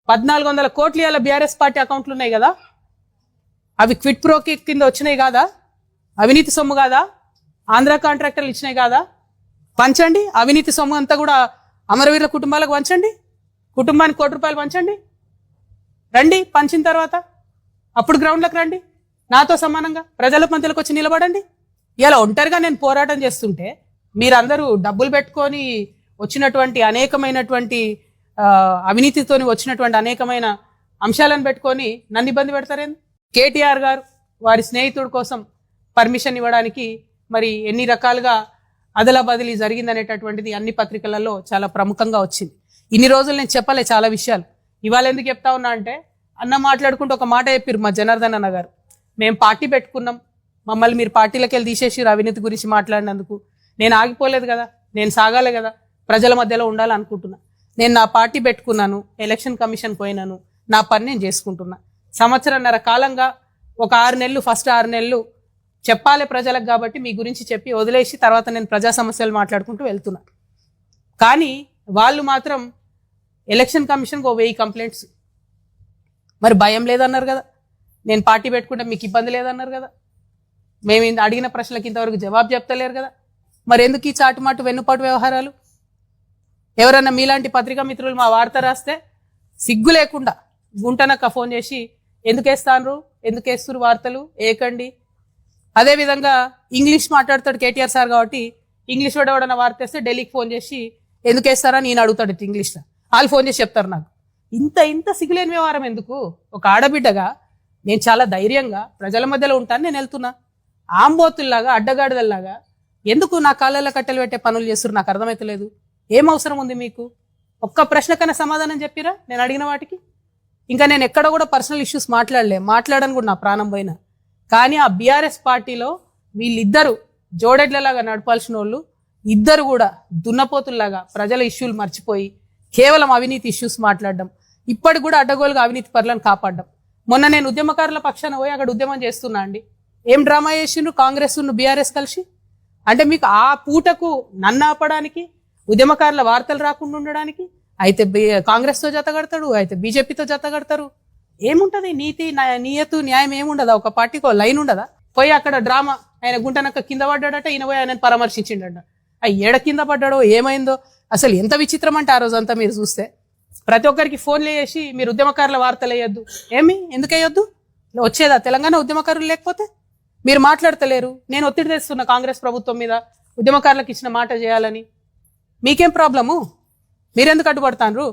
1400 కోట్లు ఇవాళ BRS party అకౌంట్లు ఉన్నాయి కదా, అవి క్విట్ ప్రోకి కింద వచ్చినాయి కాదా? అవినీతి సొమ్ము కాదా? ఆంధ్ర కాంట్రాక్టర్లు ఇచ్చినాయి కాదా? పంచండి. అవినీతి సొమ్ము అంతా కూడా అమరవీరుల కుటుంబాలకు పంచండి. కుటుంబానికి ₹1 పంచండి. రండి, పంచిన తర్వాత అప్పుడు గ్రౌండ్లకు రండి, నాతో సమానంగా ప్రజల మధ్యలోకి వచ్చి నిలబడండి. ఇలా ఒంటరిగా నేను పోరాటం చేస్తుంటే మీరందరూ డబ్బులు పెట్టుకొని వచ్చినటువంటి అనేకమైనటువంటి అవినీతితో వచ్చినటువంటి అనేకమైన అంశాలను పెట్టుకొని నన్ను ఇబ్బంది పెడతారేంది? కేటీఆర్ గారు వారి స్నేహితుడి కోసం పర్మిషన్ ఇవ్వడానికి మరి ఎన్ని రకాలుగా అదలా బదిలీ జరిగిందనేటటువంటిది అన్ని పత్రికలలో చాలా ప్రముఖంగా వచ్చింది. ఇన్ని రోజులు నేను చెప్పలే చాలా విషయాలు. ఇవాళ ఎందుకు చెప్తా ఉన్నా అంటే, అన్న మాట్లాడుకుంటూ ఒక మాట చెప్పారు మా జనార్దన్ అన్న గారు, మేము పార్టీ పెట్టుకున్నాం, మమ్మల్ని మీరు పార్టీలోకి వెళ్ళి తీసేసి అవినీతి గురించి మాట్లాడినందుకు. నేను ఆగిపోలేదు కదా, నేను సాగాలి కదా, ప్రజల మధ్యలో ఉండాలనుకుంటున్నా. నేను నా పార్టీ పెట్టుకున్నాను, ఎలక్షన్ కమిషన్ పోయినాను, నా పని నేను చేసుకుంటున్నా. సంవత్సరన్నర కాలంగా ఒక 6 నెలలు, ఫస్ట్ 6 నెలలు చెప్పాలి ప్రజలకు కాబట్టి మీ గురించి చెప్పి వదిలేసి తర్వాత నేను ప్రజా సమస్యలు మాట్లాడుకుంటూ వెళ్తున్నా. కానీ వాళ్ళు మాత్రం ఎలక్షన్ కమిషన్కి 1000 కంప్లైంట్స్. మరి భయం లేదన్నారు కదా, నేను పార్టీ పెట్టుకుంటే మీకు ఇబ్బంది లేదన్నారు కదా, మేము అడిగిన ప్రశ్నలకు ఇంతవరకు జవాబు చెప్తలేరు కదా, మరి ఎందుకు ఈ చాటుమాటు వెన్నుపాటు వ్యవహారాలు? ఎవరన్నా మీలాంటి పత్రికా మిత్రులు మా వార్త రాస్తే సిగ్గు లేకుండా గుంటనక్క ఫోన్ చేసి ఎందుకు వేస్తాను, ఎందుకు వేస్తున్నారు వార్తలు, ఏకండి. అదేవిధంగా ఇంగ్లీష్ మాట్లాడతాడు కేటీఆర్ సార్ కాబట్టి ఇంగ్లీష్ వాడేవాడన్న వార్త వేస్తే ఢిల్లీకి ఫోన్ చేసి ఎందుకు వేస్తారని నేను అడుగుతాడు ఇంగ్లీష్లో. వాళ్ళు ఫోన్ చేసి చెప్తారు నాకు. ఇంత సిగ్గులేని వ్యవహారం ఎందుకు? ఒక ఆడబిడ్డగా నేను చాలా ధైర్యంగా ప్రజల మధ్యలో ఉంటాను, నేను వెళ్తున్నా. ఆంబోతుల్లాగా అడ్డగాడిదల్లాగా ఎందుకు నా కాళ్ళల్లో కట్టెలు పెట్టే పనులు చేస్తున్నారు నాకు అర్థమవుతలేదు. ఏం అవసరం ఉంది మీకు? ఒక్క ప్రశ్న కన్నా సమాధానం చెప్పిరా నేను అడిగిన వాటికి? ఇంకా నేను ఎక్కడ కూడా పర్సనల్ ఇష్యూస్ మాట్లాడని కూడా నా ప్రాణం పోయినా. కానీ ఆ బీఆర్ఎస్ పార్టీలో వీళ్ళిద్దరు జోడెడ్లలాగా నడపాల్సిన వాళ్ళు ఇద్దరు కూడా దున్నపోతుల్లాగా ప్రజల ఇష్యూలు మర్చిపోయి కేవలం అవినీతి ఇష్యూస్ మాట్లాడడం, ఇప్పటికి కూడా అడ్డగోలుగా అవినీతి పరులను కాపాడడం. మొన్న నేను ఉద్యమకారుల పక్షాన పోయి అక్కడ ఉద్యమం చేస్తున్నా అండి. ఏం డ్రామా చేసిండ్రు కాంగ్రెస్ బీఆర్ఎస్ కలిసి? అంటే మీకు ఆ పూటకు నన్ను ఆపడానికి, ఉద్యమకారుల వార్తలు రాకుండా ఉండడానికి అయితే కాంగ్రెస్తో జతగడతాడు, అయితే బీజేపీతో జతగడతారు. ఏముంటది నీతి నియతు న్యాయం ఏముండదా? ఒక పార్టీకి లైన్ ఉండదా? పోయి అక్కడ డ్రామా, ఆయన గుంటనక్క కింద పడ్డాడట, ఈయన పోయి ఆయన పరామర్శించిండట. ఏడ కింద పడ్డాడో ఏమైందో అసలు ఎంత విచిత్రం అంటే ఆ రోజంతా మీరు చూస్తే ప్రతి ఒక్కరికి ఫోన్లు చేసి మీరు ఉద్యమకారుల వార్తలు వేయొద్దు. ఎందుకు వేయొద్దు? వచ్చేదా తెలంగాణ ఉద్యమకారులు లేకపోతే? మీరు మాట్లాడతలేరు. నేను ఒత్తిడి తెస్తున్నా కాంగ్రెస్ ప్రభుత్వం మీద, ఉద్యమకారులకు ఇచ్చిన మాట చేయాలని. మీకేం ప్రాబ్లము? మీరెందుకు అడ్డుపడతారు?